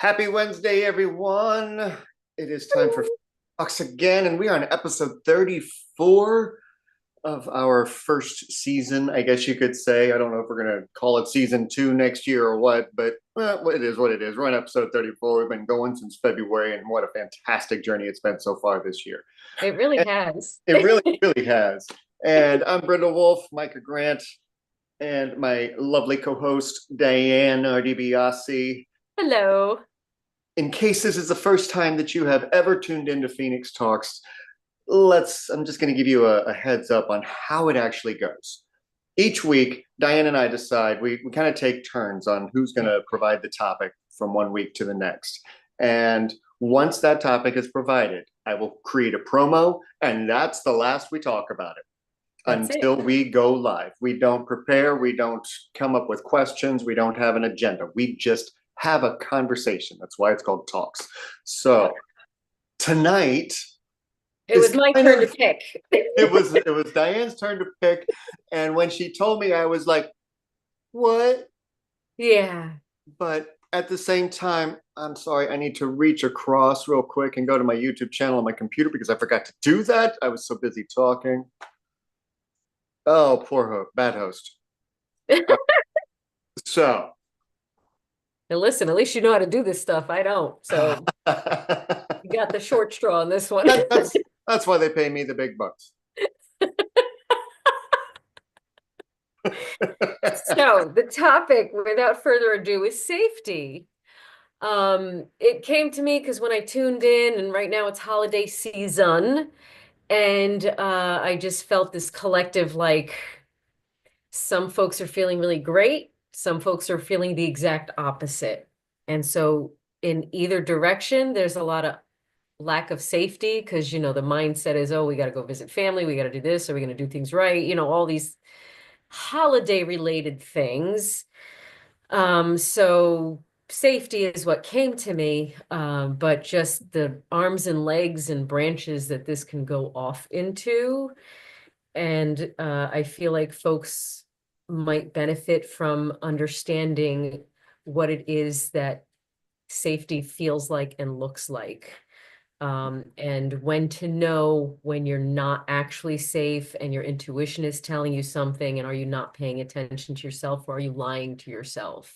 Happy Wednesday, everyone. It is time for Talks again, and we are on episode 34 of our first season, I guess you could say. I don't know if we're going to call it season two next year or what, but well, it is what it is. We're on episode 34. We've been going since February, and what a fantastic journey it's been so far this year. It really And has. it really, really has. And I'm Brenda Wolf, Micah Grant, and my lovely co-host, Diane RDBiase. Hello. In case this is the first time that you have ever tuned into Phoenix Talks, I'm just going to give you a heads up on how it actually goes. Each week, Diane and I decide, we kind of take turns on who's going to provide the topic from one week to the next. And once that topic is provided, I will create a promo, and that's the last we talk about it That's until it. we go live. We don't prepare, we don't come up with questions, we don't have an agenda. We just have a conversation. That's why it's called Talks. So tonight It is was my kind turn to of pick. it was Diane's turn to pick, and when she told me, I was like, "What?" Yeah. But at the same time, I'm sorry, I need to reach across real quick and go to my YouTube channel on my computer because I forgot to do that. I was so busy talking. Oh, bad host. Uh, so And listen, at least you know how to do this stuff. I don't. So you got the short straw on this one. that's why they pay me the big bucks. So the topic, without further ado, is safety. It came to me because when I tuned in, and right now it's holiday season, and I just felt this collective like some folks are feeling really great, some folks are feeling the exact opposite. And so in either direction, there's a lot of lack of safety because, the mindset is, oh, we got to go visit family, we got to do this, are we going to do things right? All these holiday related things. So safety is what came to me, but just the arms and legs and branches that this can go off into. And I feel like folks might benefit from understanding what it is that safety feels like and looks like. And when to know when you're not actually safe and your intuition is telling you something, and are you not paying attention to yourself, or are you lying to yourself?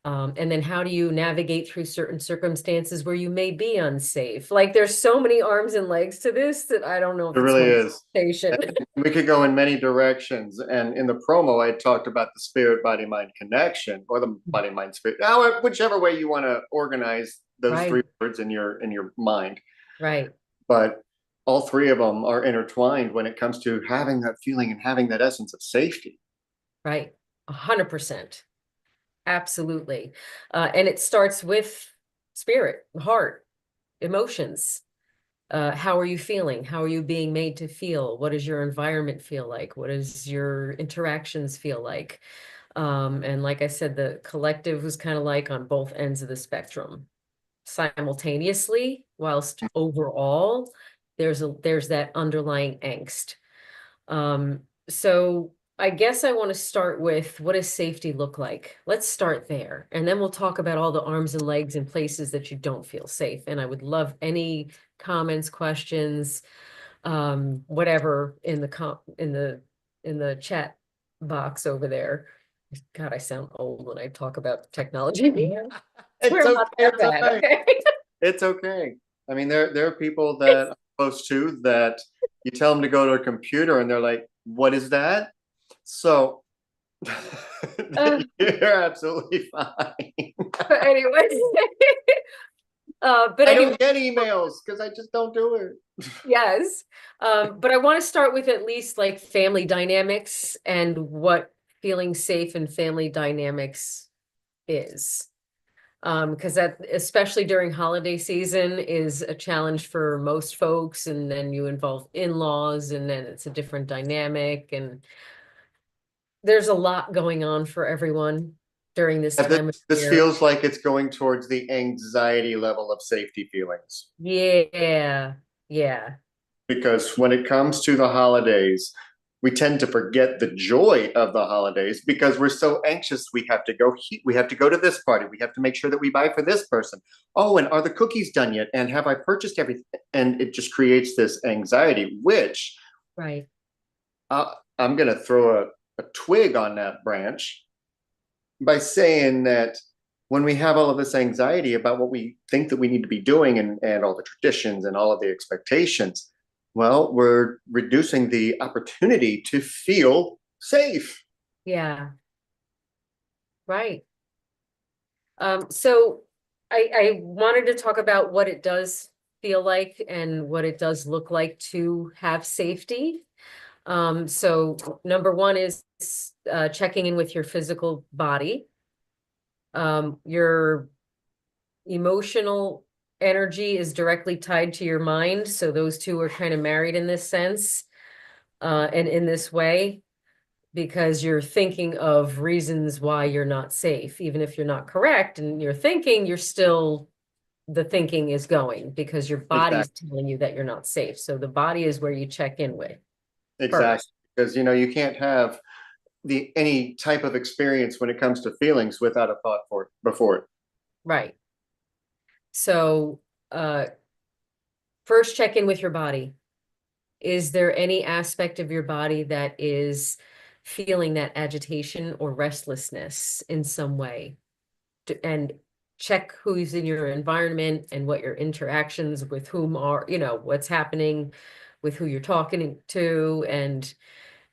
And then how do you navigate through certain circumstances where you may be unsafe? Like there's so many arms and legs to this that I don't know It if it's really one is. station. We could go in many directions. And in the promo, I talked about the spirit body mind connection, or the body mind spirit, whichever way you want to organize those Right, three words in your mind. right, But all three of them are intertwined when it comes to having that feeling and having that essence of safety. right. 100%. Absolutely. And it starts with spirit, heart, emotions. How are you feeling? How are you being made to feel? What does your environment feel like? What does your interactions feel like? And like I said, the collective was kind of like on both ends of the spectrum simultaneously, whilst overall there's that underlying angst. So I guess I want to start with, what does safety look like? Let's start there. And then we'll talk about all the arms and legs and places that you don't feel safe. And I would love any comments, questions, whatever in the chat box over there. God, I sound old when I talk about technology. It's We're okay. not that It's bad, okay. okay? It's okay. I mean, there are people that I'm close to that you tell them to go to a computer and they're like, "What is that?" So Uh, you're absolutely fine. but anyway, but I anyway, don't get emails because I just don't do it. yes. But I want to start with at least like family dynamics and what feeling safe in family dynamics is. Because that, especially during holiday season, is a challenge for most folks. And then you involve in-laws, and then it's a different dynamic. And there's a lot going on for everyone during this And this, time of this year. feels like it's going towards the anxiety level of safety feelings. Yeah, yeah, Because when it comes to the holidays, we tend to forget the joy of the holidays because we're so anxious. We have to go to this party. We have to make sure that we buy for this person. Oh, and are the cookies done yet? And have I purchased everything? And it just creates this anxiety, which Right. I'm going to throw a twig on that branch by saying that when we have all of this anxiety about what we think that we need to be doing and all the traditions and all of the expectations, well, we're reducing the opportunity to feel safe. Yeah. Right. So I wanted to talk about what it does feel like and what it does look like to have safety. So number one is checking in with your physical body. Your emotional energy is directly tied to your mind, so those two are kind of married in this sense, and in this way, because you're thinking of reasons why you're not safe. Even if you're not correct and you're thinking, you're still, the thinking is going because your body's Exactly. telling you that you're not safe. So the body is where you check in with Exactly. first. Because you can't have the any type of experience when it comes to feelings without a thought for it before it. Right. So uh first check in with your body. Is there any aspect of your body that is feeling that agitation or restlessness in some way? And check who's in your environment and what your interactions with whom are, what's happening with who you're talking to, and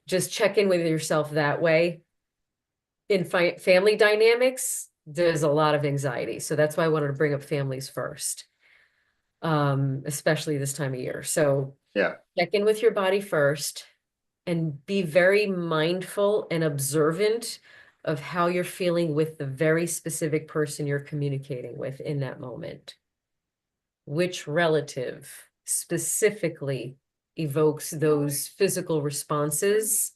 just check in with yourself that way. In family dynamics, there's a lot of anxiety. So that's why I wanted to bring up families first, especially this time of year. So Yeah. check in with your body first and be very mindful and observant of how you're feeling with the very specific person you're communicating with in that moment. Which relative specifically evokes those physical responses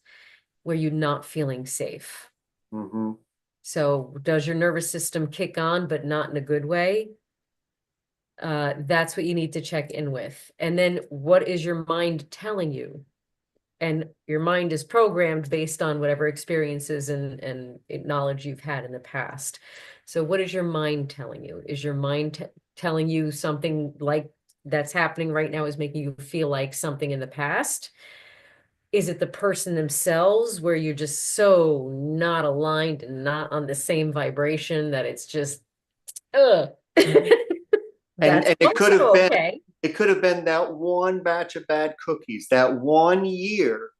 where you're not feeling safe? Mm-hmm. So does your nervous system kick on, but not in a good way? That's what you need to check in with. And then what is your mind telling you? And your mind is programmed based on whatever experiences and knowledge you've had in the past. So what is your mind telling you? Is your mind telling you something like that's happening right now is making you feel like something in the past? Is it the person themselves where you're just so not aligned and not on the same vibration that it's just, ugh. That's And also okay. it could have been that one batch of bad cookies, that one year,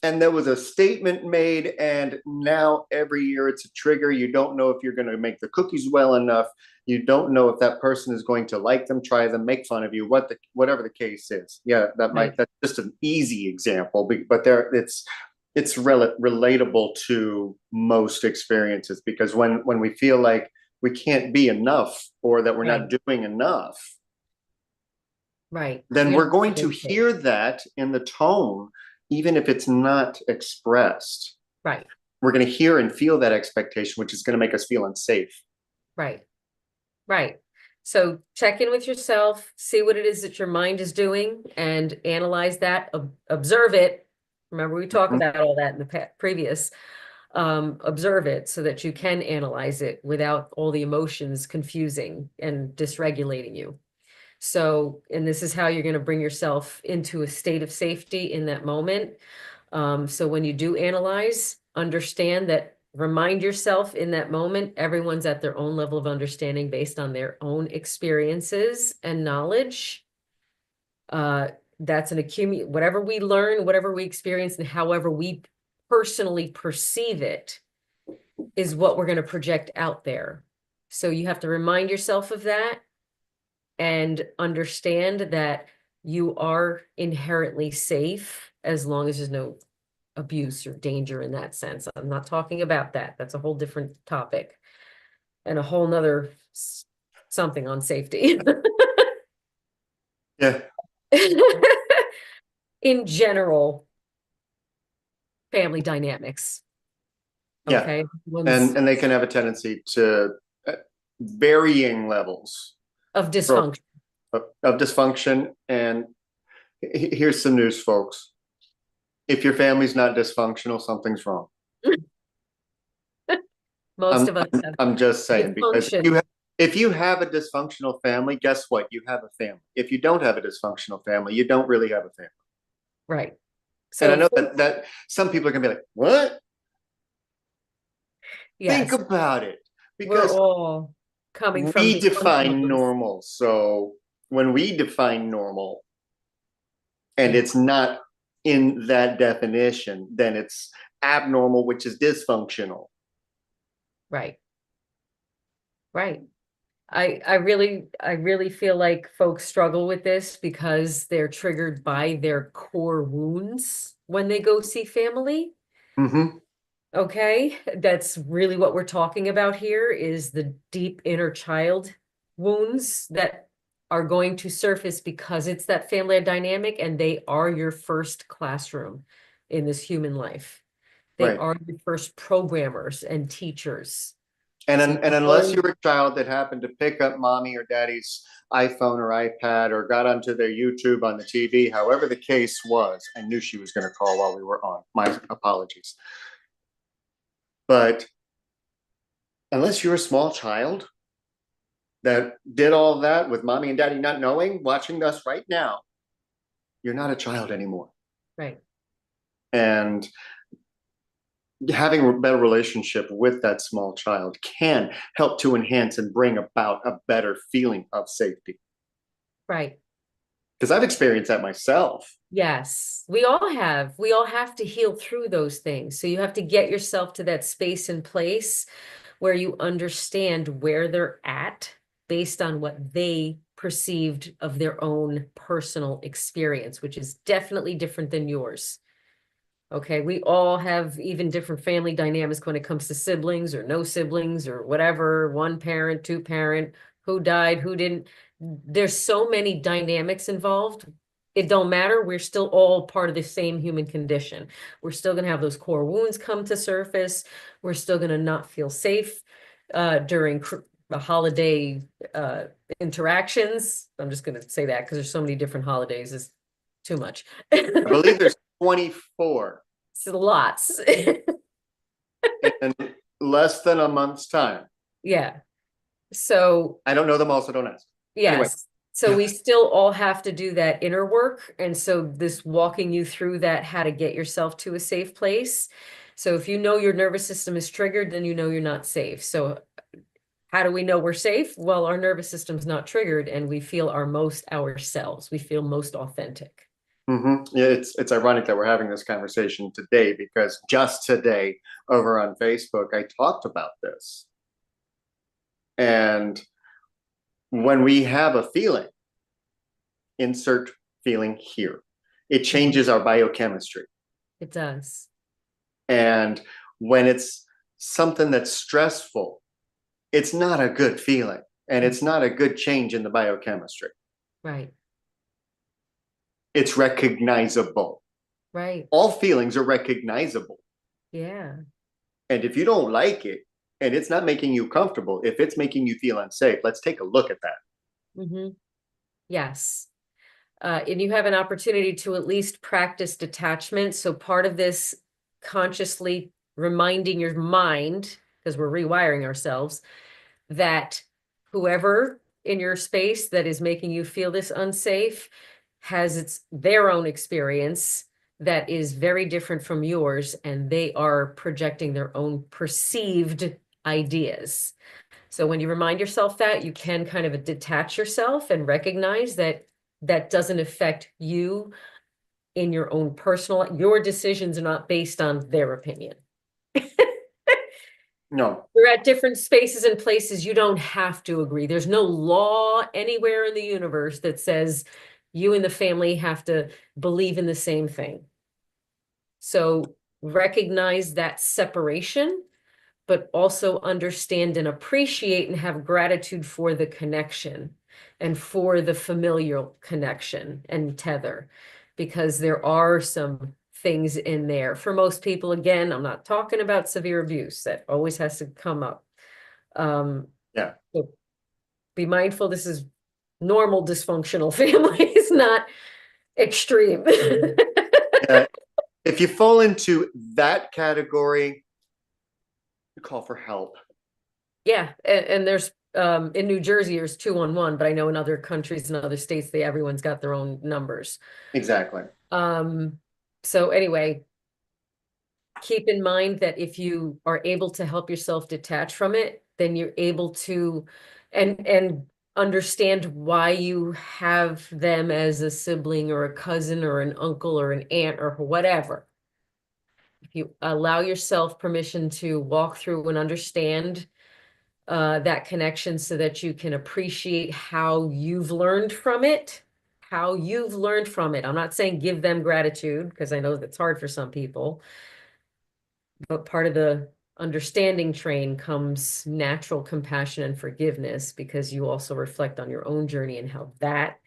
and there was a statement made, and now every year it's a trigger. You don't know if you're going to make the cookies well enough. You don't know if that person is going to like them, try them, make fun of you, whatever the case is. Yeah, Right, that's just an easy example, but there it's relatable to most experiences, because when we feel like we can't be enough or that we're right, not doing enough, right. then You're we're not going to feeling safe. hear that in the tone, even if it's not expressed. Right, We're going to hear and feel that expectation, which is going to make us feel unsafe. right. Right. So check in with yourself, see what it is that your mind is doing and analyze that, observe it. Remember, we talked Mhm. about all that in the previous. Observe it so that you can analyze it without all the emotions confusing and dysregulating you. So, and this is how you're going to bring yourself into a state of safety in that moment. So when you do analyze, understand that, remind yourself in that moment, everyone's at their own level of understanding based on their own experiences and knowledge. Uh, that's an whatever we learn, whatever we experience, and however we personally perceive it is what we're going to project out there. So you have to remind yourself of that and understand that you are inherently safe as long as there's no abuse or danger in that sense. I'm not talking about that. That's a whole different topic and a whole nother something on safety. Yeah, In general, family dynamics. yeah, Okay. One's and they can have a tendency to varying levels of from dysfunction. of dysfunction. And here's some news, folks. If your family's not dysfunctional, something's wrong. Most I'm of us have I'm just saying, because dysfunction. if you have a dysfunctional family, guess what? You have a family. If you don't have a dysfunctional family, you don't really have a family. Right. And I So know that some people are gonna be like, what? Think yes, about it. we're Because all coming from we dysfunctional define places. normal. So when we define normal and Yeah, it's not in that definition, then it's abnormal, which is dysfunctional. right, right. I really feel like folks struggle with this because they're triggered by their core wounds when they go see family. Mm-hmm. Okay, that's really what we're talking about here is the deep inner child wounds that are going to surface because it's that family dynamic and they are your first classroom in this human life. They Right. are your first programmers and teachers. And, So and you unless learn, you're a child that happened to pick up mommy or daddy's iPhone or iPad or got onto their YouTube on the TV, however the case was, I knew she was going to call while we were on. My apologies. But unless you're a small child that did all that with mommy and daddy not knowing, watching us right now, you're not a child anymore. right, And having a better relationship with that small child can help to enhance and bring about a better feeling of safety. right. Because I've experienced that myself. Yes, we all have. We all have to heal through those things. So you have to get yourself to that space and place where you understand where they're at based on what they perceived of their own personal experience, which is definitely different than yours. Okay, we all have even different family dynamics when it comes to siblings or no siblings or whatever, one parent, two parent, who died, who didn't. There's so many dynamics involved. It don't matter. We're still all part of the same human condition. We're still gonna have those core wounds come to surface. We're still gonna not feel safe during the holiday interactions. I'm just gonna say that because there's so many different holidays. It's too much. I believe there's 24 So lots. in less than a month's time. Yeah. So, I don't know them all, so don't ask. Anyway, yes. So we still all have to do that inner work. And so this walking you through that, how to get yourself to a safe place. So if you know your nervous system is triggered, then you know you're not safe. So how do we know we're safe? Well, our nervous system's not triggered and we feel our most ourselves. We feel most authentic. yeah, it's ironic that we're having this conversation today because just today over on Facebook, I talked about this. And when we have a feeling, insert feeling here, it changes our biochemistry. It does. And when it's something that's stressful, it's not a good feeling and it's not a good change in the biochemistry. Right. It's recognizable. Right. All feelings are recognizable. Yeah. And if you don't like it and it's not making you comfortable, if it's making you feel unsafe, let's take a look at that. Mm-hmm. Yes. And you have an opportunity to at least practice detachment. So part of this consciously reminding your mind, because we're rewiring ourselves, that whoever in your space that is making you feel this unsafe has their own experience that is very different from yours, and they are projecting their own perceived ideas. So when you remind yourself that, you can kind of detach yourself and recognize that that doesn't affect you in your own personal, your decisions are not based on their opinion. No. You're at different spaces and places. You don't have to agree. There's no law anywhere in the universe that says you and the family have to believe in the same thing. So recognize that separation, but also understand and appreciate and have gratitude for the connection and for the familial connection and tether, because there are some things in there. For most people, again, I'm not talking about severe abuse. That always has to come up. Yeah. So be mindful, this is normal dysfunctional families, not extreme. Yeah. If you fall into that category, you call for help. Yeah, and there's in New Jersey there's 211, but I know in other countries and other states everyone's got their own numbers. Exactly. Um, so anyway, keep in mind that if you are able to help yourself detach from it, then you're able to and understand why you have them as a sibling or a cousin or an uncle or an aunt or whatever. If you allow yourself permission to walk through and understand that connection so that you can appreciate how you've learned from it, how you've learned from it. I'm not saying give them gratitude because I know that's hard for some people, but part of the understanding train comes natural compassion and forgiveness because you also reflect on your own journey and how that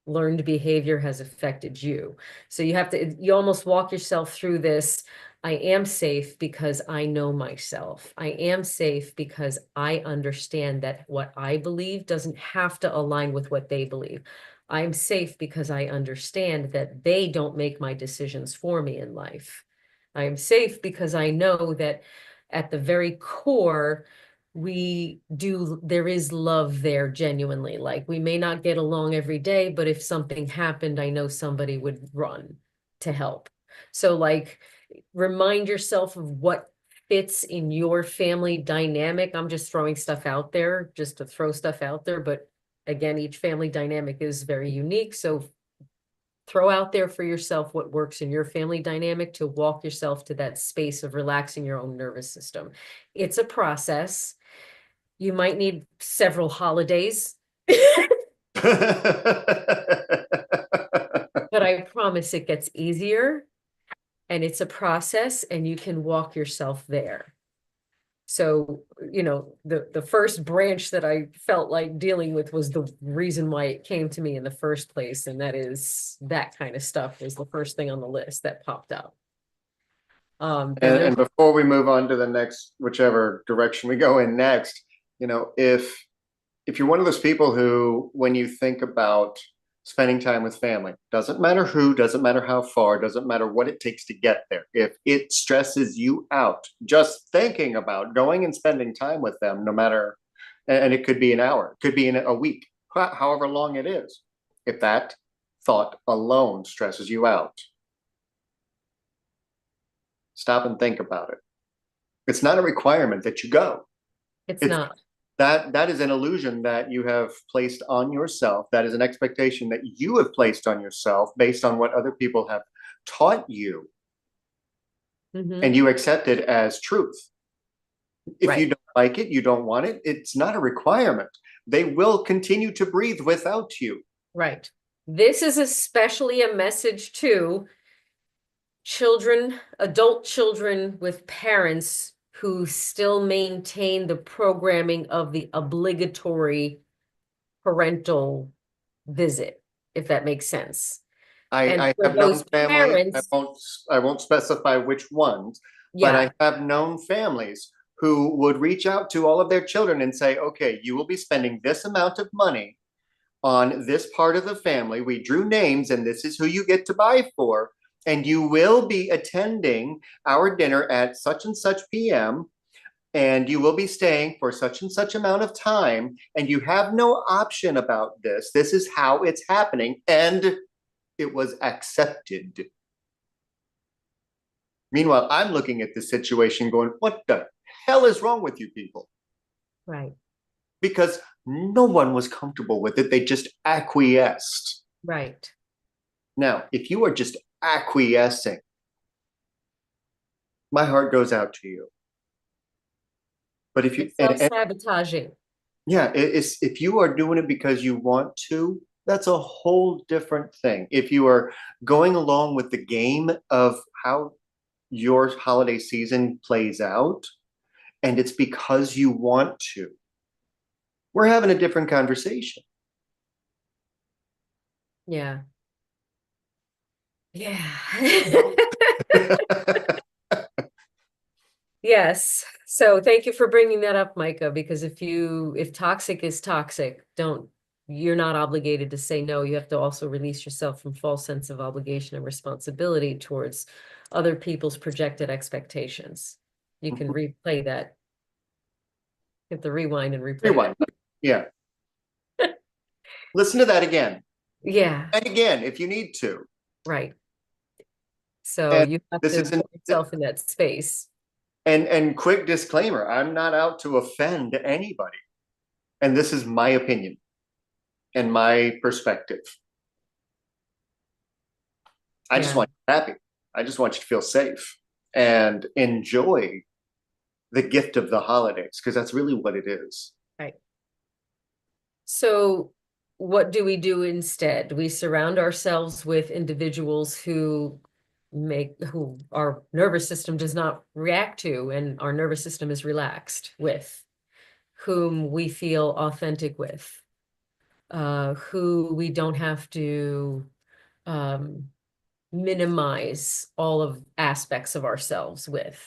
learned behavior has affected you. So you almost walk yourself through this. I am safe because I know myself. I am safe because I understand that what I believe doesn't have to align with what they believe. I'm safe because I understand that they don't make my decisions for me in life. I am safe because I know that at the very core, there is love there genuinely. Like we may not get along every day, but if something happened, I know somebody would run to help. So like remind yourself of what fits in your family dynamic. I'm just throwing stuff out there just to throw stuff out there, but again, each family dynamic is very unique. So throw out there for yourself what works in your family dynamic to walk yourself to that space of relaxing your own nervous system. It's a process. You might need several holidays, but I promise it gets easier and it's a process and you can walk yourself there. So, the first branch that I felt like dealing with was the reason why it came to me in the first place. And that is that kind of stuff was the first thing on the list that popped up. Then And there's, before we move on to the next, whichever direction we go in next, if you're one of those people who, when you think about spending time with family, doesn't matter who, doesn't matter how far, doesn't matter what it takes to get there. If it stresses you out, just thinking about going and spending time with them, no matter, and it could be an hour, it could be in a week, however long it is. If that thought alone stresses you out, stop and think about it. It's not a requirement that you go. it's It's not that is an illusion that you have placed on yourself. That is an expectation that you have placed on yourself based on what other people have taught you, Mhm. and you accept it as truth. If you Right, don't like it, you don't want it, it's not a requirement. They will continue to breathe without you. right. This is especially a message to adult children with parents who still maintain the programming of the obligatory parental visit, if that makes sense. And I for have known those family, parents, I won't specify which ones, but I yeah, have known families who would reach out to all of their children and say, okay, you will be spending this amount of money on this part of the family. We drew names, and this is who you get to buy for. And you will be attending our dinner at such and such PM, and you will be staying for such and such amount of time. And you have no option about this. This is how it's happening. And it was accepted. Meanwhile, I'm looking at this situation going, what the hell is wrong with you people? right, Because no one was comfortable with it. They just acquiesced. right. Now, if you are just acquiescing, my heart goes out to you. But if you, It's self-sabotaging. yeah, it's if you are doing it because you want to, that's a whole different thing. If you are going along with the game of how your holiday season plays out, and it's because you want to, we're having a different conversation. Yeah. Yeah. Yes. So thank you for bringing that up, Micah, because if toxic is toxic, you're not obligated to say no. You have to also release yourself from false sense of obligation and responsibility towards other people's projected expectations. You can Mhm. replay that. Hit the rewind and replay Rewind. that. Yeah. Listen to that again Yeah, and again if you need to. right. So And you have this to isn't, put yourself in that space. and quick disclaimer, I'm not out to offend anybody. And this is my opinion and my perspective. I just Yeah, want you happy. I just want you to feel safe and enjoy the gift of the holidays, because that's really what it is. right. So what do we do instead? We surround ourselves with individuals who our nervous system does not react to, and our nervous system is relaxed with, whom we feel authentic with, who we don't have to um, minimize all of aspects of ourselves with.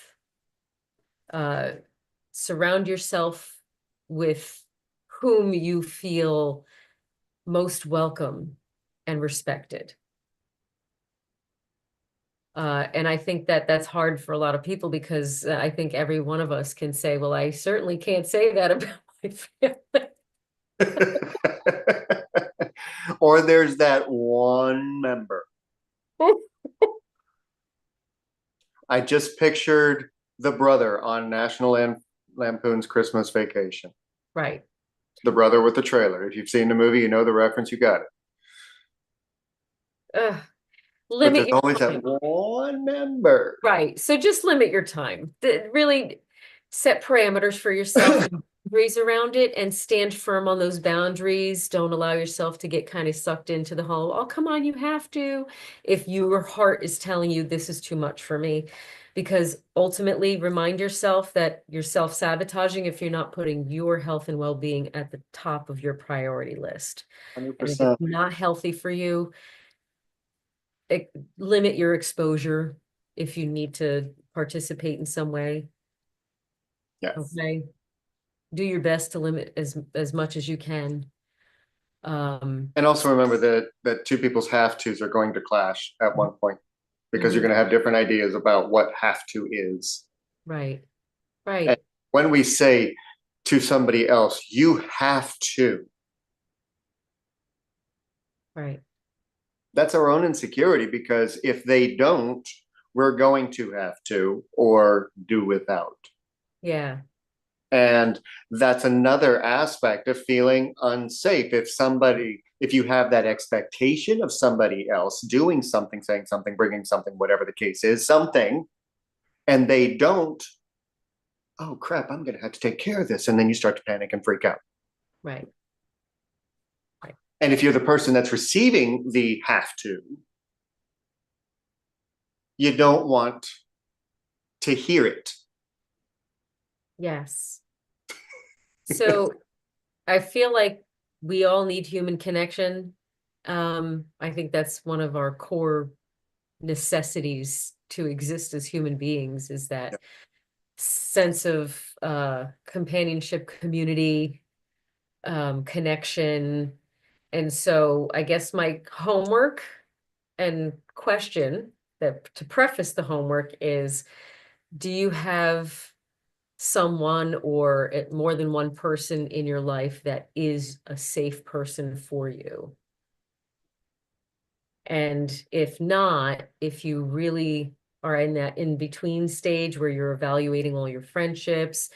Uh, Surround yourself with whom you feel most welcome and respected. And I think that that's hard for a lot of people because I think every one of us can say, well, I certainly can't say that about my family. Or there's that one member. I just pictured the brother on Lampoon's Christmas Vacation. Right. The brother with the trailer. If you've seen the movie, you know the reference, you got it. Ugh, But limit there's your always that time. one member. Right. So just limit your time. Really set parameters for yourself and boundaries around it and stand firm on those boundaries. Don't allow yourself to get kind of sucked into the whole, oh, come on, you have to. If your heart is telling you this is too much for me, because ultimately remind yourself that you're self-sabotaging if you're not putting your health and well-being at the top of your priority list. And if it's 100%. not healthy for you, limit your exposure if you need to participate in some way. Yes. Okay. Do your best to limit as much as you can. And also remember that two people's have tos are going to clash at one point, because you're Mhm. going to have different ideas about what have to is. Right. And Right. when we say to somebody else, you have to, Right. that's our own insecurity, because if they don't, we're going to have to or do without. Yeah. And that's another aspect of feeling unsafe. If you have that expectation of somebody else doing something, saying something, bringing something, whatever the case is, something, and they don't, oh crap, I'm going to have to take care of this. And then you start to panic and freak out. Right. Right. And if you're the person that's receiving the have to, you don't want to hear it. Yes. So I feel like we all need human connection. I think that's one of our core necessities to exist as human beings is that sense of companionship, community, connection. And so I guess my homework and question that to preface the homework is, do you have someone or more than one person in your life that is a safe person for you? And if not, if you really are in that in between stage where you're evaluating all your friendships,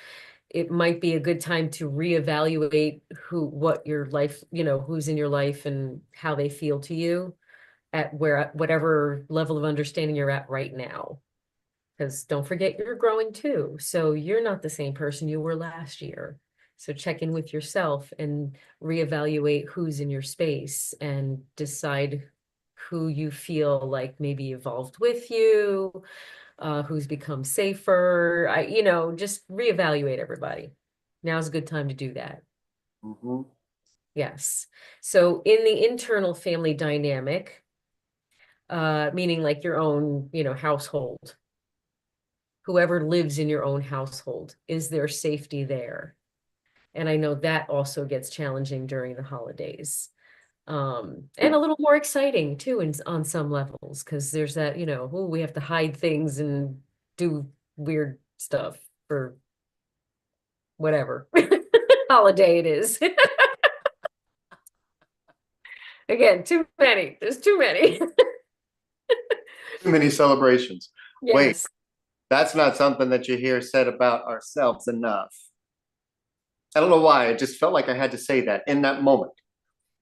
it might be a good time to reevaluate what your life, who's in your life and how they feel to you at whatever level of understanding you're at right now. Because don't forget, you're growing too. So you're not the same person you were last year. So check in with yourself and reevaluate who's in your space and decide who you feel like maybe evolved with you, who's become safer. Just reevaluate everybody. Now's a good time to do that. Mm-hmm. Yes. So in the internal family dynamic, meaning like your own, household, whoever lives in your own household, is there safety there? And I know that also gets challenging during the holidays. And a little more exciting too on some levels, because there's that, oh, we have to hide things and do weird stuff for whatever holiday it is. Again, too many. There's too many. Too many celebrations. Wait, Yes. that's not something that you hear said about ourselves enough. I don't know why. I just felt like I had to say that in that moment,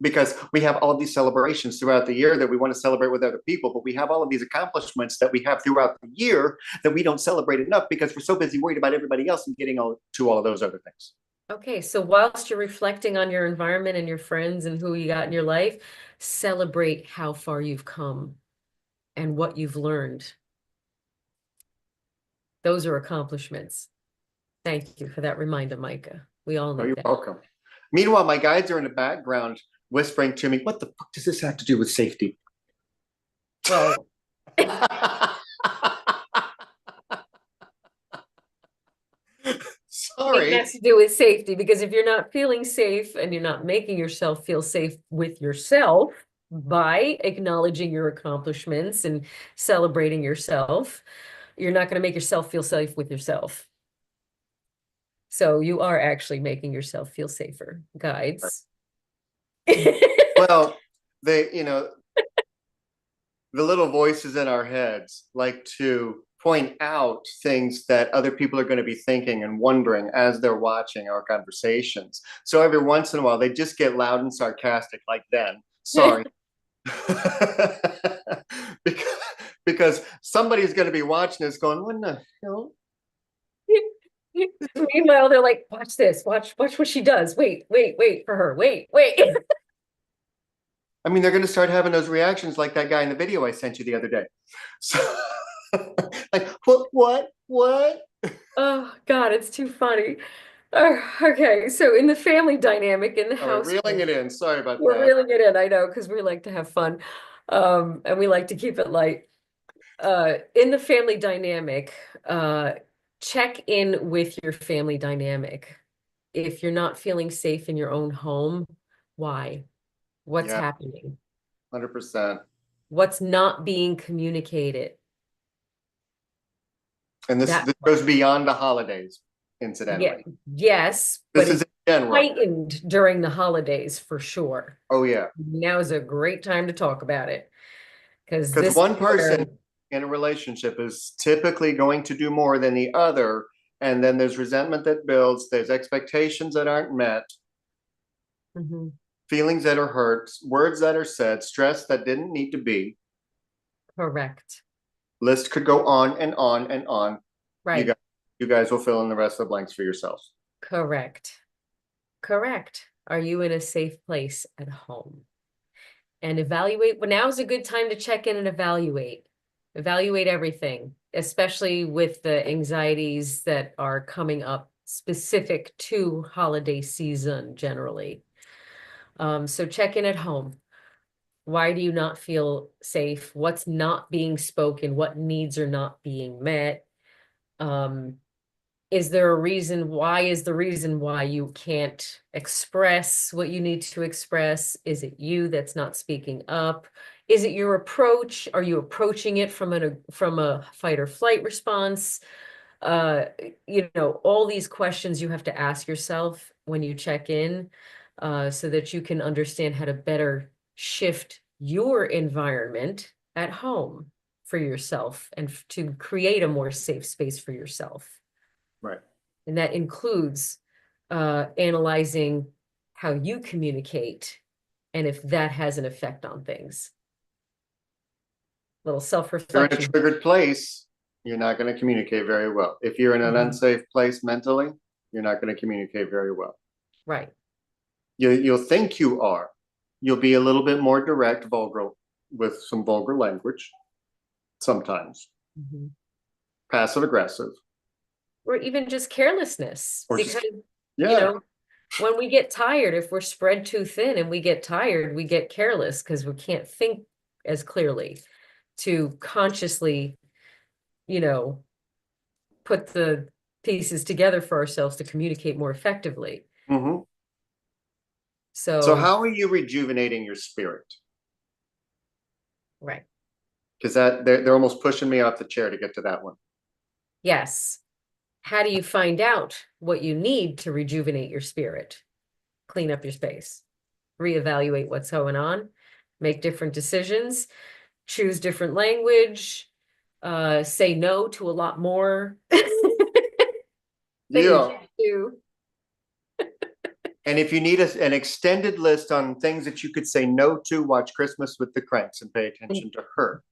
because we have all of these celebrations throughout the year that we want to celebrate with other people, but we have all of these accomplishments that we have throughout the year that we don't celebrate enough because we're so busy worried about everybody else and getting all of those other things. Okay, so whilst you're reflecting on your environment and your friends and who you got in your life, celebrate how far you've come and what you've learned. Those are accomplishments. Thank you for that reminder, Micah. We all Oh, need you're that. welcome. Meanwhile, my guides are in the background whispering to me, what the fuck does this have to do with safety? Well, it Sorry. has to do with safety, because if you're not feeling safe and you're not making yourself feel safe with yourself by acknowledging your accomplishments and celebrating yourself, you're not going to make yourself feel safe with yourself. So you are actually making yourself feel safer, guides. Well, the little voices in our heads like to point out things that other people are going to be thinking and wondering as they're watching our conversations. So every once in a while, they just get loud and sarcastic, like then. Sorry. because, because somebody's going to be watching this going, what the hell? Meanwhile, they're like, watch this, watch what she does. Wait for her. Wait. I mean, they're going to start having those reactions like that guy in the video I sent you the other day. So, like, what? Oh God, it's too funny. Okay, so in the family dynamic in the Oh, we're reeling household, it in. Sorry about we're that. reeling it in, I know, because we like to have fun. And we like to keep it light. In the family dynamic, check in with your family dynamic. If you're not feeling safe in your own home, why? What's Yeah, happening? 100%. What's not being communicated? And this, That this part. goes beyond the holidays, Yeah, incidentally. yes, but This is it's in general. heightened during the holidays for sure. Oh, yeah. Now is a great time to talk about it, because Because this is one person where, in a relationship is typically going to do more than the other. And then there's resentment that builds, there's expectations that aren't met, Mhm, feelings that are hurt, words that are said, stress that didn't need to be. correct, List could go on and on and on. You right, guys, you guys will fill in the rest of the blanks for yourselves. correct, correct. Are you in a safe place at home? And evaluate, well, now is a good time to check in and evaluate everything, especially with the anxieties that are coming up specific to holiday season generally. So check in at home. Why do you not feel safe? What's not being spoken? What needs are not being met? Um, is there a reason? Why is the reason why you can't express what you need to express? Is it you that's not speaking up? Is it your approach? Are you approaching it from a fight or flight response? Uh, all these questions you have to ask yourself when you check in, so that you can understand how to better shift your environment at home for yourself and to create a more safe space for yourself. Right. And that includes analyzing how you communicate and if that has an effect on things. Little If you're in a self-reflection. triggered place, you're not going to communicate very well. If you're in an Mhm. unsafe place mentally, you're not going to communicate very well. Right. You'll think you are. You'll be a little bit more direct, vulgar, with some vulgar language sometimes, Mhm. passive aggressive, Or even just carelessness, or because just, yeah, when we get tired, if we're spread too thin and we get tired, we get careless because we can't think as clearly to consciously, you know, put the pieces together for ourselves to communicate more effectively. Hmm. So So, how are you rejuvenating your spirit? right. Because they're almost pushing me off the chair to get to that one. Yes. How do you find out what you need to rejuvenate your spirit? Clean up your space, reevaluate what's going on, make different decisions, choose different language, say no to a lot more than you Yeah. used to. And if you need an extended list on things that you could say no to, watch Christmas with the Cranks and pay And attention to her.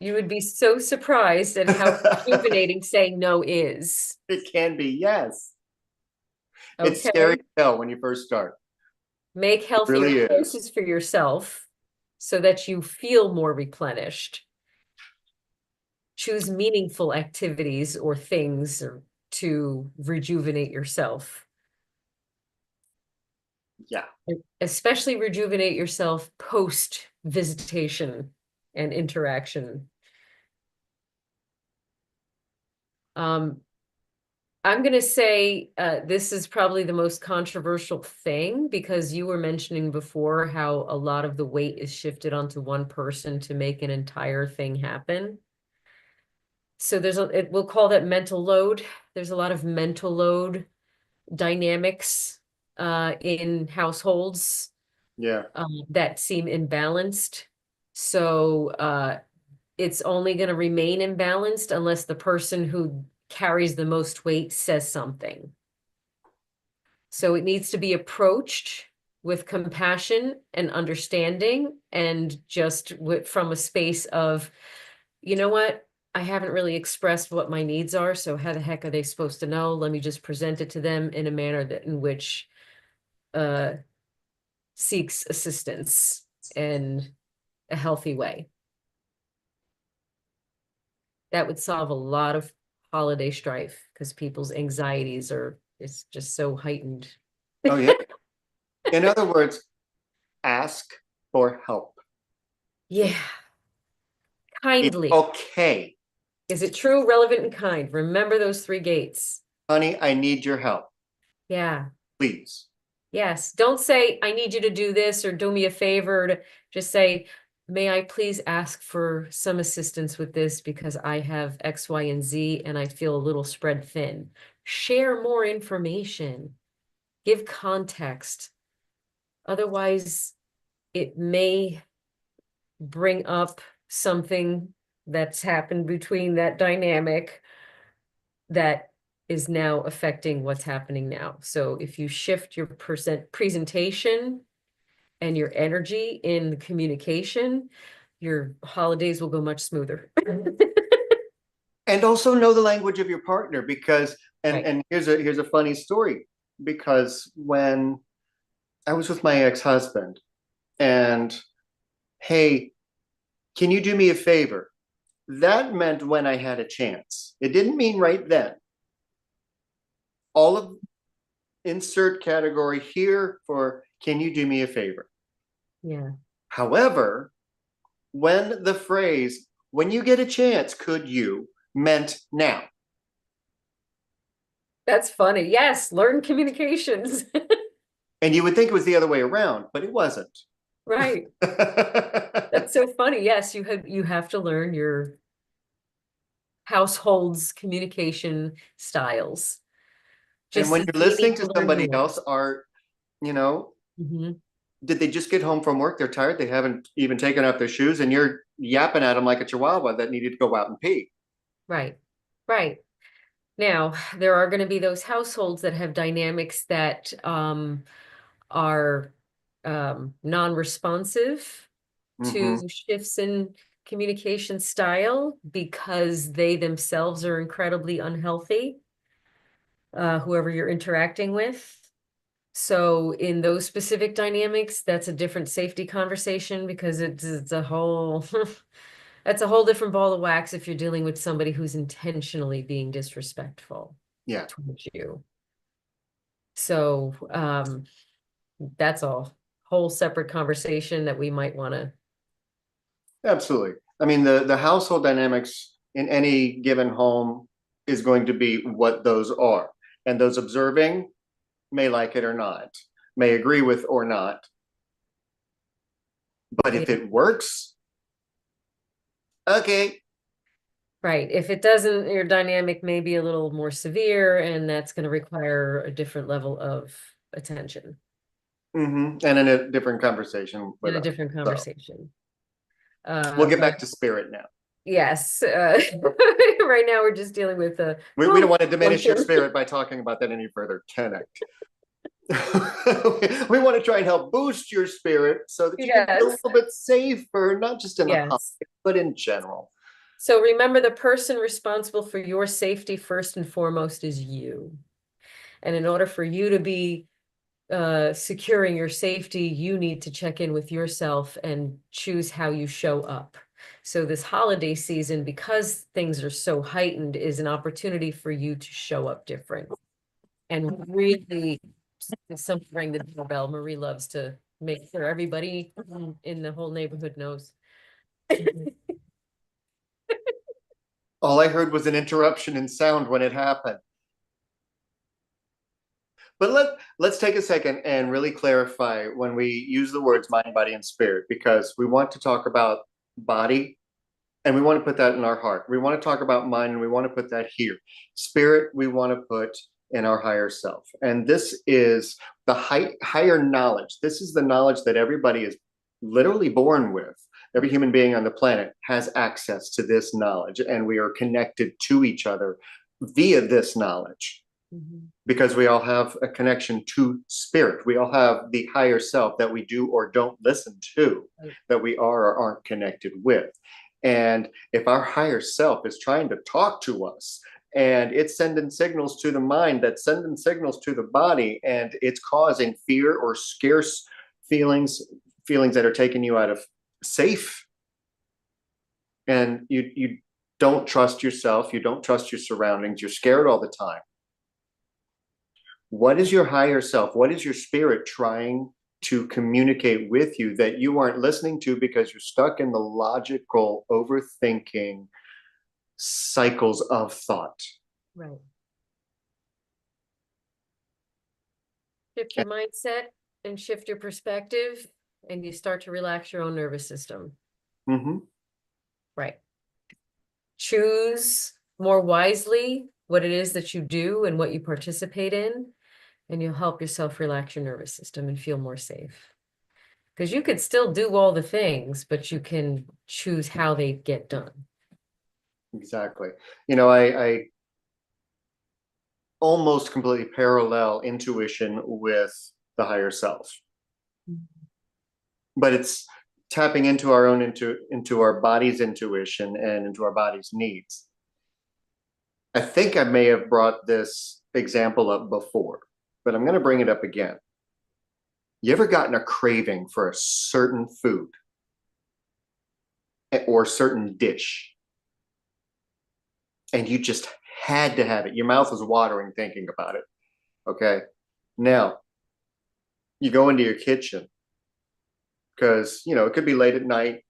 you would be so surprised at how rejuvenating saying no is. It can be, yes. It's scary Okay. as hell when you first start. Make It healthier really is. choices for yourself so that you feel more replenished. Choose meaningful activities or things to rejuvenate yourself. Yeah. Especially rejuvenate yourself post visitation and interaction. Um, I'm going to say this is probably the most controversial thing because you were mentioning before how a lot of the weight is shifted onto one person to make an entire thing happen. So we'll call that mental load. There's a lot of mental load dynamics in households Yeah. that seem imbalanced. So it's only going to remain imbalanced unless the person who carries the most weight says something. So it needs to be approached with compassion and understanding and just from a space of, you know what? I haven't really expressed what my needs are, so how the heck are they supposed to know? Let me just present it to them in a manner that in which uh seeks assistance in a healthy way. That would solve a lot of holiday strife because people's anxieties are it's just so heightened. Oh, yeah. In other words, ask for help. Yeah, It's kindly. okay. Is it true, relevant, and kind? Remember those three gates. Honey, I need your help. Yeah. Please. Yes. Don't say, I need you to do this or do me a favor. Just say, may I please ask for some assistance with this because I have X, Y, and Z and I feel a little spread thin. Share more information. Give context. Otherwise, it may bring up something that's happened between that dynamic that is now affecting what's happening now. So if you shift your presentation and your energy in the communication, your holidays will go much smoother. And also know the language of your partner because Right. and here's a funny story because when I was with my ex-husband and hey, can you do me a favor? That meant when I had a chance. It didn't mean right then. All of insert category here for can you do me a favor? Yeah. However, when the phrase when you get a chance, could you meant now. That's funny. Yes, learn communications. And you would think it was the other way around, but it wasn't. Right. That's so funny. Yes, you have to learn your household's communication styles, And just when as you're they listening need to to learn somebody yours. else, are, you know, Mhm. did they just get home from work? They're tired. They haven't even taken off their shoes, and you're yapping at them like a chihuahua that needed to go out and pee. Right. Right. Now, there are going to be those households that have dynamics that are non-responsive Mm-hmm. to shifts in communication style because they themselves are incredibly unhealthy, whoever you're interacting with. So in those specific dynamics, that's a different safety conversation because it's a whole that's a whole different ball of wax if you're dealing with somebody who's intentionally being disrespectful Yeah, towards you. So that's a whole separate conversation that we might want to. absolutely. I mean, the household dynamics in any given home is going to be what those are, and those observing may like it or not, may agree with or not. But if Yeah. it works, okay. Right. If it doesn't, your dynamic may be a little more severe, and that's going to require a different level of attention And in a different conversation in with a us. different So conversation. we'll get But back to spirit now. yes, right now we're just dealing with We don't want to diminish your function. spirit by talking about that any further, Connect. We want to try and help boost your spirit so that you can feel a Yes, little bit safer, not just in the holidays, yes. but in general. So remember, the person responsible for your safety first and foremost is you. And in order for you to be securing your safety, you need to check in with yourself and choose how you show up. So this holiday season, because things are so heightened, is an opportunity for you to show up different. And really, if something rang the doorbell, Marie loves to make sure everybody in the whole neighborhood knows. All I heard was an interruption in sound when it happened. But let's take a second and really clarify when we use the words mind, body, and spirit, because we want to talk about body and we want to put that in our heart. We want to talk about mind and we want to put that here. Spirit, we want to put in our higher self. And this is the higher knowledge. This is the knowledge that everybody is literally born with. Every human being on the planet has access to this knowledge, and we are connected to each other via this knowledge because we all have a connection to spirit. We all have the higher self that we do or don't listen to, that we are or aren't connected with. And if our higher self is trying to talk to us and it's sending signals to the mind that's sending signals to the body, and it's causing fear or scarce feelings, feelings that are taking you out of safe, and you don't trust yourself, you don't trust your surroundings, you're scared all the time. What is your higher self? What is your spirit trying to communicate with you that you aren't listening to because you're stuck in the logical overthinking cycles of thought? Right. Shift your mindset and shift your perspective, and you start to relax your own nervous system. Mm-hmm. Right. Choose more wisely what it is that you do and what you participate in, and you'll help yourself relax your nervous system and feel more safe. Because you could still do all the things, but you can choose how they get done. Exactly. I almost completely parallel intuition with the higher self, but it's tapping into our own into our body's intuition and into our body's needs. I think I may have brought this example up before, but I'm going to bring it up again. You ever gotten a craving for a certain food or certain dish, and you just had to have it? Your mouth was watering thinking about it. Okay. Now, you go into your kitchen because, it could be late at night.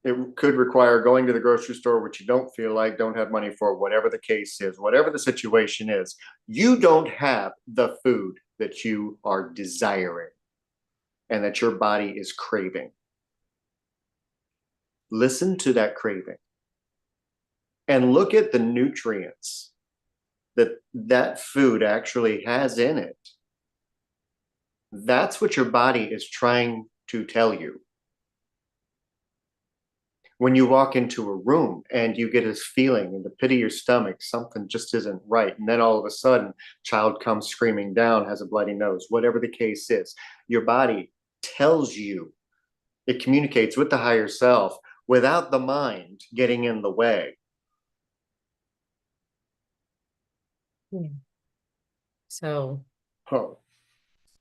It could require going to the grocery store, which you don't feel like, don't have money for, whatever the case is, whatever the situation is. You don't have the food that you are desiring and that your body is craving. Listen to that craving and look at the nutrients that that food actually has in it. That's what your body is trying to tell you. When you walk into a room and you get this feeling in the pit of your stomach, something just isn't right. And then all of a sudden, child comes screaming down, has a bloody nose, whatever the case is, your body tells you, it communicates with the higher self without the mind getting in the way. Yeah. So Oh,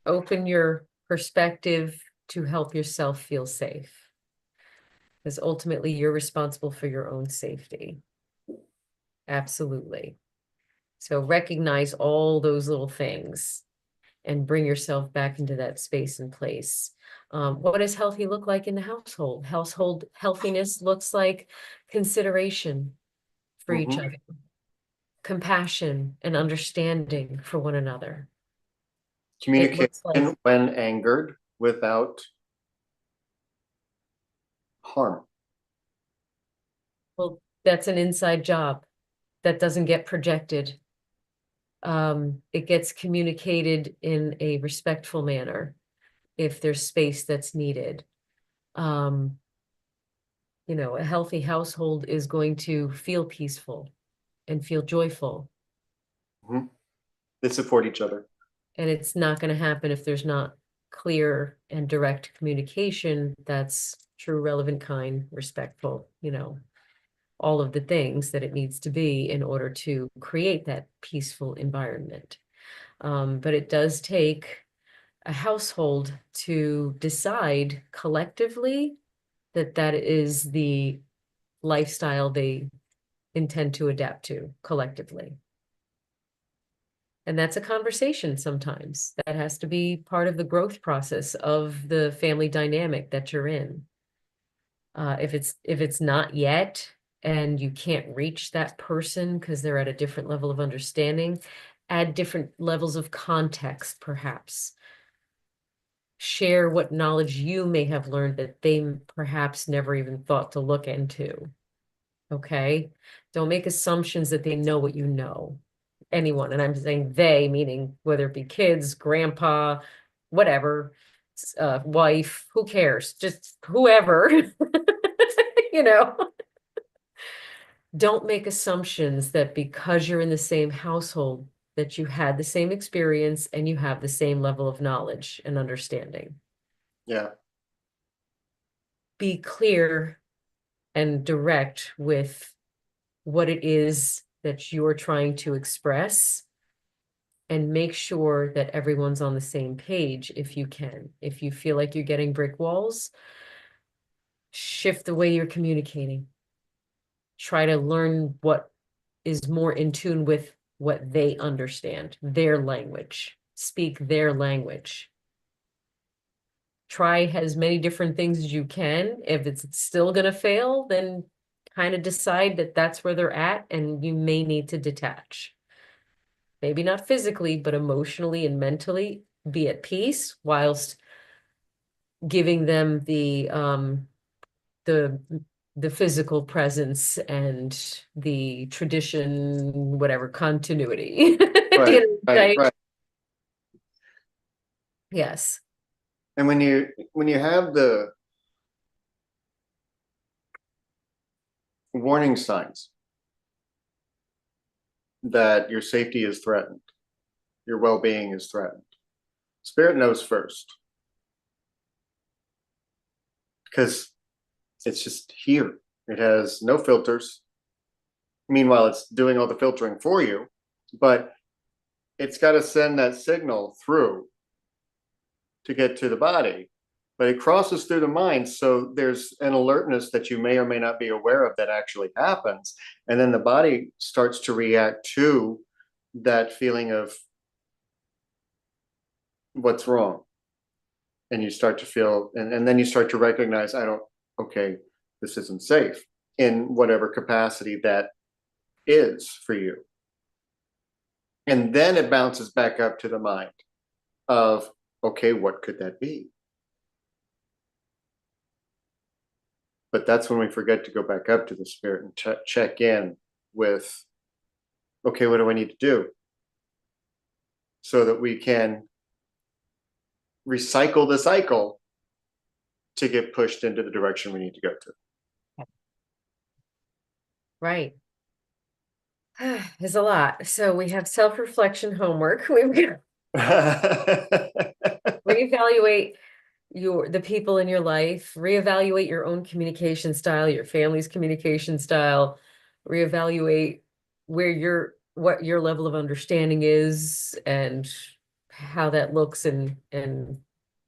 open your perspective to help yourself feel safe. Because ultimately you're responsible for your own safety. Absolutely. So recognize all those little things and bring yourself back into that space and place. What does healthy look like in the household? Household healthiness looks like consideration for each other, compassion and understanding for one another. It looks like, Communication when angered without harm. well, that's an inside job that doesn't get projected. It gets communicated in a respectful manner if there's space that's needed. Um, a healthy household is going to feel peaceful and feel joyful. Mhm. They support each other. And it's not going to happen if there's not clear and direct communication that's true, relevant, kind, respectful, all of the things that it needs to be in order to create that peaceful environment. But it does take a household to decide collectively that that is the lifestyle they intend to adapt to collectively. And that's a conversation sometimes. That has to be part of the growth process of the family dynamic that you're in. If it's not yet, and you can't reach that person because they're at a different level of understanding, add different levels of context, perhaps. Share what knowledge you may have learned that they perhaps never even thought to look into. Okay? Don't make assumptions that they know what you know. Anyone, and I'm saying they, meaning whether it be kids, grandpa, whatever, wife, who cares? Just whoever, you know. Don't make assumptions that because you're in the same household, that you had the same experience and you have the same level of knowledge and understanding. Yeah. Be clear and direct with what it is that you're trying to express, and make sure that everyone's on the same page if you can. If you feel like you're getting brick walls, shift the way you're communicating. Try to learn what is more in tune with what they understand, their language. Speak their language. Try as many different things as you can. If it's still going to fail, then kind of decide that that's where they're at and you may need to detach. Maybe not physically, but emotionally and mentally be at peace whilst giving them the the physical presence and the tradition, whatever, continuity. Right, right, Right? right. Yes. And when you have the warning signs that your safety is threatened, your well-being is threatened, spirit knows first because it's just here. It has no filters. Meanwhile, it's doing all the filtering for you, but it's got to send that signal through to get to the body, but it crosses through the mind. So there's an alertness that you may or may not be aware of that actually happens. And then the body starts to react to that feeling of what's wrong. And you start to feel, and then you start to recognize, okay, this isn't safe in whatever capacity that is for you. And then it bounces back up to the mind of, okay, what could that be? But that's when we forget to go back up to the spirit and check in with, okay, what do I need to do so that we can recycle the cycle to get pushed into the direction we need to go to. Right. There's a lot. So we have self-reflection homework. We've got reevaluate the people in your life, reevaluate your own communication style, your family's communication style, reevaluate what your level of understanding is and how that looks, and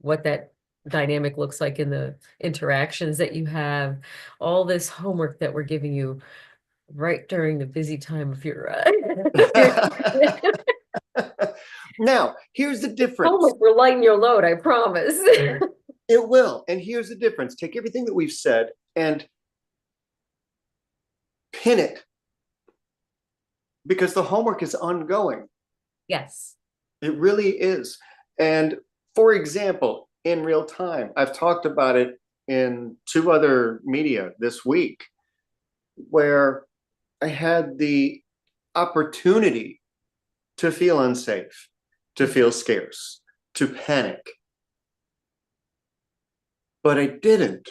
what that dynamic looks like in the interactions that you have. All this homework that we're giving you right during the busy time of your Now, here's the difference. homework will lighten your load, I promise. It will. And here's the difference. Take everything that we've said and pin it, because the homework is ongoing. Yes. It really is. And for example, in real time, I've talked about it in two other media this week where I had the opportunity to feel unsafe, to feel scarce, to panic, but I didn't.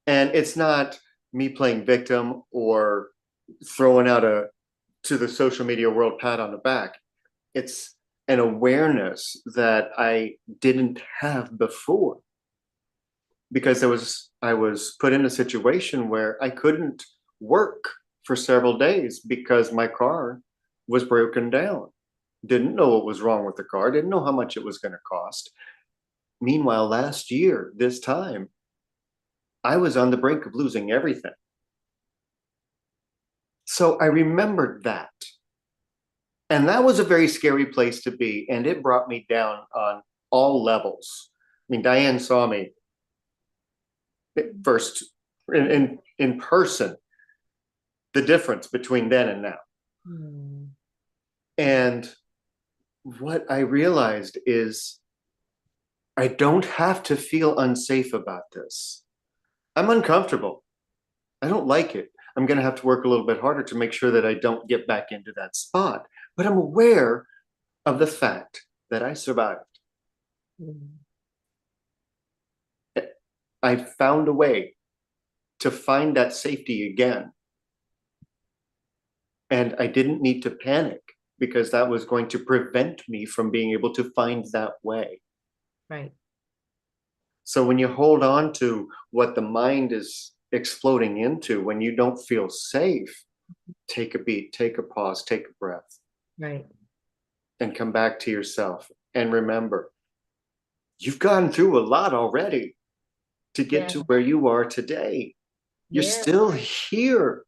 And it's not me playing victim or throwing out a to the social media world pat on the back. It's an awareness that I didn't have before because I was put in a situation where I couldn't work for several days because my car was broken down. Didn't know what was wrong with the car, didn't know how much it was going to cost. Meanwhile, last year, this time, I was on the brink of losing everything. So I remembered that. And that was a very scary place to be. And it brought me down on all levels. I mean, Diane saw me first in person, the difference between then and now. Hmm. And what I realized is I don't have to feel unsafe about this. I'm uncomfortable. I don't like it. I'm going to have to work a little bit harder to make sure that I don't get back into that spot. But I'm aware of the fact that I survived. Hmm. I found a way to find that safety again. And I didn't need to panic because that was going to prevent me from being able to find that way. Right. So when you hold on to what the mind is exploding into, when you don't feel safe, take a beat, take a pause, take a breath, Right. and come back to yourself. And remember, you've gone through a lot already to get Yeah. to where you are today. You're Yeah. still here.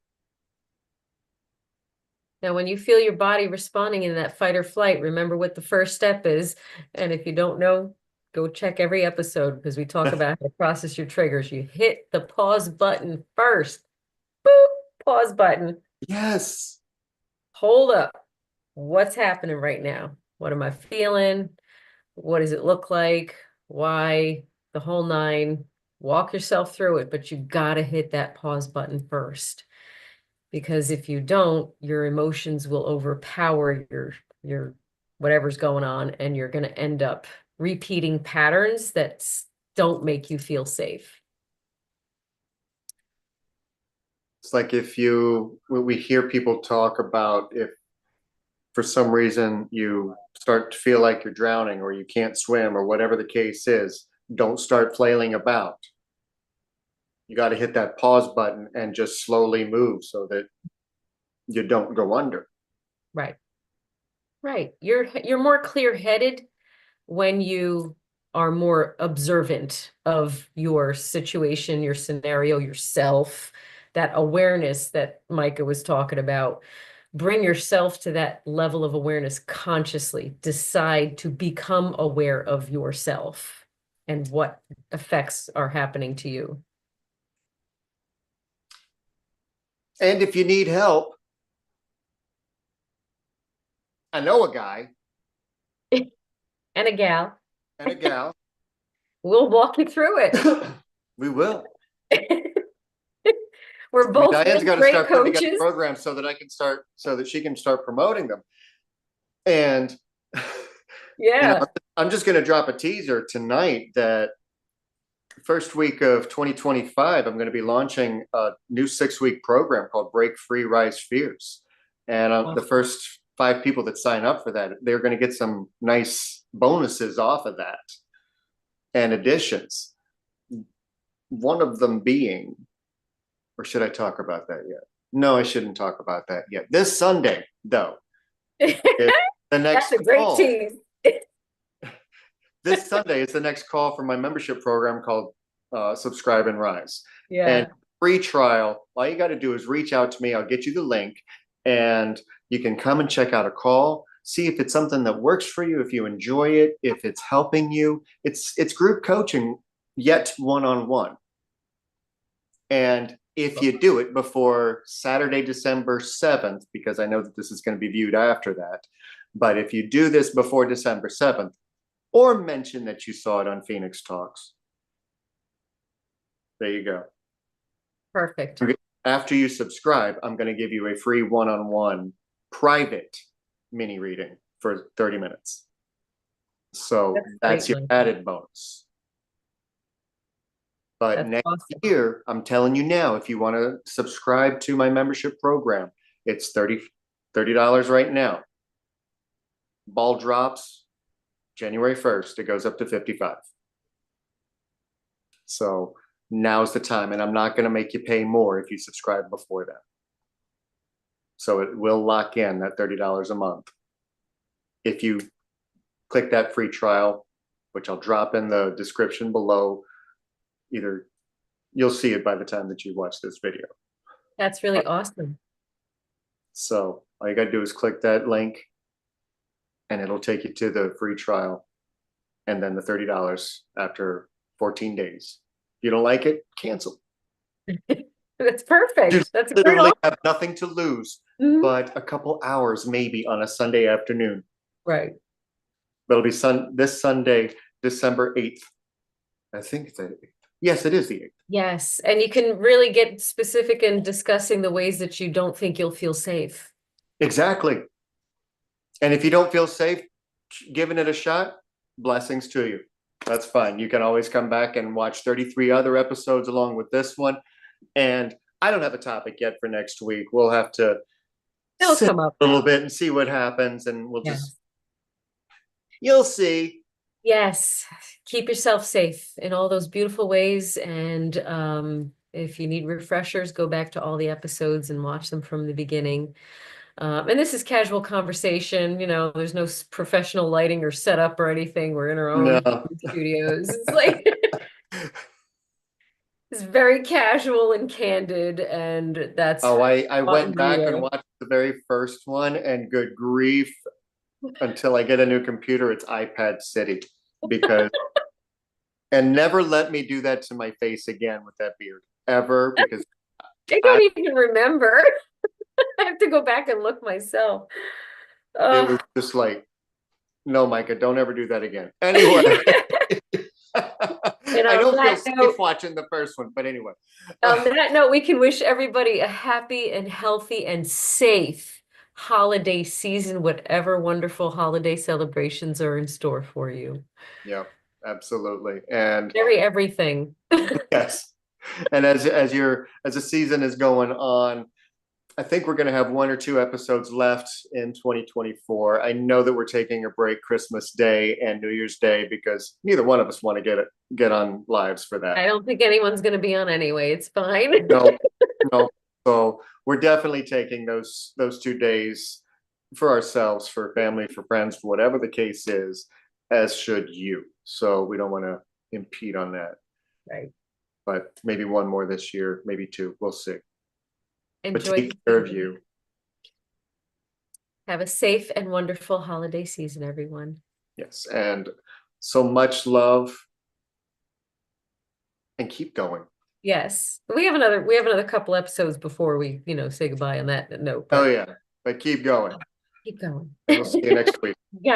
Now, when you feel your body responding in that fight or flight, remember what the first step is. And if you don't know, go check every episode because we talk about how to process your triggers. You hit the pause button first. Boop, pause button. Yes. Hold up. What's happening right now? What am I feeling? What does it look like? Why? The whole nine. Walk yourself through it, but you gotta hit that pause button first. Because if you don't, your emotions will overpower your whatever's going on, and you're gonna end up repeating patterns that don't make you feel safe. It's like if we hear people talk about if for some reason you start to feel like you're drowning or you can't swim or whatever the case is, don't start flailing about. You got to hit that pause button and just slowly move so that you don't go under. Right. Right. You're more clear-headed when you are more observant of your situation, your scenario, yourself, that awareness that Micah was talking about. Bring yourself to that level of awareness consciously. Decide to become aware of yourself and what effects are happening to you. And if you need help, I know a guy And a gal, and a gal. we'll walk you through it. We will. We're I mean, both Diane's really got to great start putting together coaches. programs so that I can start, so that she can start promoting them. And, you know, Yeah. I'm just going to drop a teaser tonight that first week of 2025, I'm going to be launching a new 6-week program called Break Free, Rise Fierce. And the first 5 people that sign up for that, they're going to get some nice bonuses off of that and additions. One of them being, or should I talk about that yet? No, I shouldn't talk about that yet. This Sunday, though, is the That's next a great call. tease. This Sunday is the next call for my membership program called Subscribe and Rise. And Yeah. free trial, all you got to do is reach out to me. I'll get you the link and you can come and check out a call, see if it's something that works for you, if you enjoy it, if it's helping you. It's group coaching, yet one-on-one. And if you do it before Saturday, December 7th, because I know that this is going to be viewed after that, But if you do this before December 7th, or mention that you saw it on Phoenix Talks, there you go. Perfect. After you subscribe, I'm going to give you a free one-on-one private mini reading for 30 minutes. So that's your added bonus. But That's next awesome. year, I'm telling you now, if you want to subscribe to my membership program, it's $30 right now. Ball drops January 1st. It goes up to 55. So now's the time, and I'm not going to make you pay more if you subscribe before that. So it will lock in that $30 a month. If you click that free trial, which I'll drop in the description below, either you'll see it by the time that you watch this video. That's really awesome. So all you got to do is click that link and it'll take you to the free trial and then the $30 after 14 days. If you don't like it, cancel. That's perfect. You That's a great literally offer. have nothing to lose, but a couple hours maybe on a Sunday afternoon. Right. It'll be this Sunday, December 8th. I think it's the 8th. Yes, it is the 8th. Yes, and you can really get specific in discussing the ways that you don't think you'll feel safe. Exactly. And if you don't feel safe giving it a shot, blessings to you. That's fine. You can always come back and watch 33 other episodes along with this one. And I don't have a topic yet for next week. We'll have to It'll sit come up. a little bit and see what happens, and we'll Yes. just, you'll see. Yes, keep yourself safe in all those beautiful ways. And if you need refreshers, go back to all the episodes and watch them from the beginning. And this is casual conversation, there's no professional lighting or setup or anything. We're in our No. own studios. It's like it's very casual and candid, and that's Oh, I went back and real. watched the very first one, and good grief, until I get a new computer, it's iPad City. Because and never let me do that to my face again with that beard ever, because I don't even remember. I have to go back and look myself. it was just like, no, Micah, don't ever do that again. Anyway. And I on don't feel that safe note, watching the first one, but anyway. on that note, we can wish everybody a happy and healthy and safe holiday season, whatever wonderful holiday celebrations are in store for you. Yeah, absolutely. And Merry everything. yes. And as the season is going on, I think we're going to have 1 or 2 episodes left in 2024. I know that we're taking a break Christmas Day and New Year's Day because neither one of us want to get on lives for that. I don't think anyone's going to be on anyway. It's fine. No, no. So we're definitely taking those 2 days for ourselves, for family, for friends, for whatever the case is, as should you. So we don't want to impede on that. Right. But maybe 1 more this year, maybe 2. We'll see. But Enjoy. take care of you. Have a safe and wonderful holiday season, everyone. Yes, and so much love, and keep going. Yes. We have another couple episodes before we, say goodbye on that note. Oh yeah, but keep going. Keep going. And we'll see you next week. Yeah.